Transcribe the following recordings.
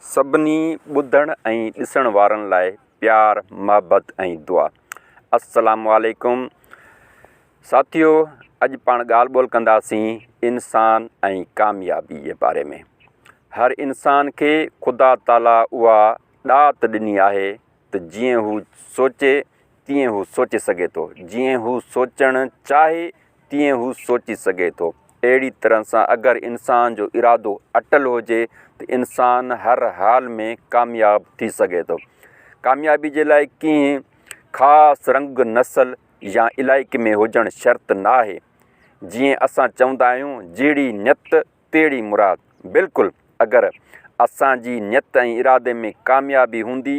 सभिनी ॿुधण ऐं ॾिसण वारनि लाइ प्यार मोहब्बत ऐं दुआ। अस्सलामु अलैकुम साथियो, अॼु पाण ॻाल्हि ॿोल कंदासीं इंसान ऐं कामयाबी जे बारे में। हर इंसान खे ख़ुदा ताला उहा ॾात ॾिनी आहे त जीअं हू सोचे तीअं हू सोचे सघे थो, जीअं हू सोचणु चाहे तीअं हू सोची सघे थो। अहिड़ी तरह सां अगरि इंसान जो इरादो अटल हुजे त इंसान हर हाल में कामयाब थी सघे थो। कामयाबी जे लाइ कंहिं ख़ासि रंग नस्ल या इलाइक़े में हुजणु शर्त न आहे। जीअं असां चवंदा आहियूं, जहिड़ी नियत तहिड़ी मुराद। बिल्कुलु, अगरि असांजी नियत ऐं इरादे में कामयाबी हूंदी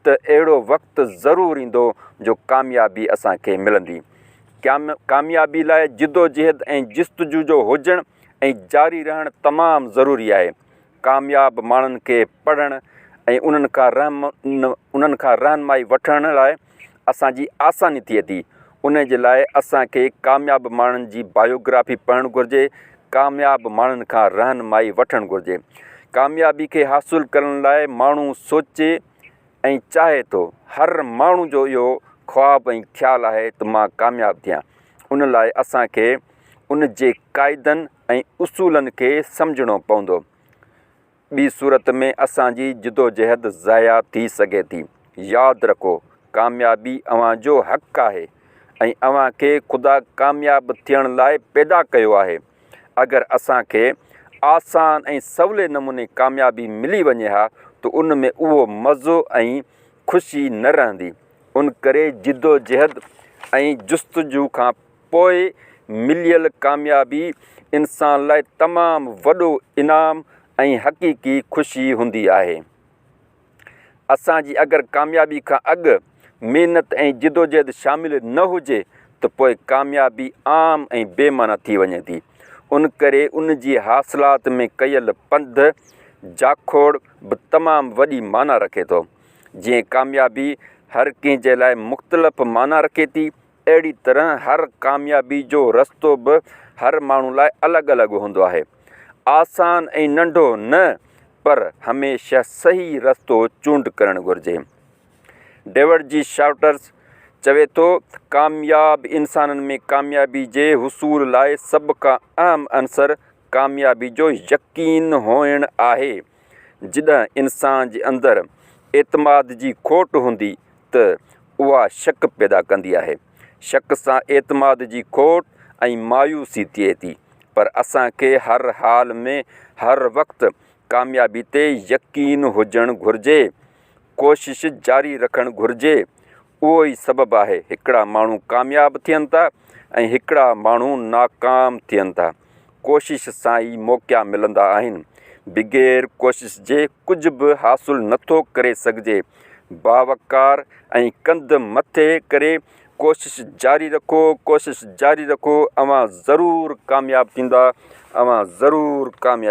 त अहिड़ो वक़्तु ज़रूरु ईंदो जो कामयाबी असांखे मिलंदी। कामयाबी लाइ जिदोजहद ऐं जस्तजू जो हुजणु ऐं जारी रहणु तमामु ज़रूरी आहे। कामयाब माण्हुनि खे पढ़णु ऐं उन्हनि खां रहनुमाई वठण लाइ असांजी आसानी थिए थी। उन जे लाइ असांखे कामयाब माण्हुनि जी बायोग्राफी पढ़णु घुरिजे, कामयाब माण्हुनि खां रहनुमाई वठणु घुरिजे। कामयाबी खे हासिलु करण लाइ माण्हू सोचे ऐं चाहे थो। हर माण्हू जो इहो ख़्वाबु ऐं ख़्यालु आहे त मां कामयाबु थियां। उन लाइ असांखे उन जे क़ाइदनि ऐं उसूलनि खे सम्झणो पवंदो। ॿी सूरत में असांजी जिदोजहद ज़ाया थी सघे थी। यादि रखो, कामयाबी अव्हांजो हक़ु आहे ऐं अव्हांखे ख़ुदा कामयाबु थियण लाइ पैदा कयो आहे। अगरि असांखे आसान ऐं सवले नमूने कामयाबी मिली वञे हा त उन में उहो मज़ो ऐं ख़ुशी न रहंदी। उन करे जिदोजहद ऐं जस्तजू खां पोइ मिलियल कामयाबी इंसान लाइ तमामु वॾो इनाम ऐं हक़ीक़ी ख़ुशी हूंदी आहे। असांजी अगरि कामयाबी खां अॻु महिनत ऐं जिदोजहद शामिलु न हुजे त पोइ कामयाबी आम ऐं बेमाना थी वञे थी। उन करे उन जी हासिलात में कयल पंधु जाखोड़ बि तमामु वॾी माना रखे थो। जीअं कामयाबी हर कंहिं जे लाइ मुख़्तलिफ़ माना रखे थी, अहिड़ी तरह हर कामयाबी जो रस्तो बि हर माण्हू लाइ अलॻि अलॻि हूंदो आहे। आसान ऐं नंढो न, पर हमेशह सही रस्तो चूंड करणु घुरिजे। डेविड जी शार्टर्स चवे थो, कामयाब इंसाननि में कामयाबी जे हुसूल लाइ सभ खां अहम अंसर कामयाबी जो यकीन हुअणु आहे। जॾहिं इंसान जे अंदरि एतमाद जी खोट हूंदी त उहा शक पैदा कंदी आहे। शक सां एतमाद जी खोट ऐं मायूसी थिए थी। पर असांखे हर हाल में हर वक़्तु कामयाबी ते यकीन हुजणु घुरिजे, कोशिशि जारी रखणु घुरिजे। उहो ई सबबु आहे हिकिड़ा माण्हू कामयाबु थियनि था ऐं हिकिड़ा माण्हू नाकाम थियनि था। कोशिशि सां ई मौक़ा मिलंदा आहिनि। बग़ैर कोशिशि जे कुझु बि हासिलु नथो करे सघिजे। बावकार ऐं कंधु मथे करे कोशिशि जारी रखो, कोशिशि जारी रखो। अव्हां ज़रूरु कामयाबु थींदा, अव्हां ज़रूरु कामयाबु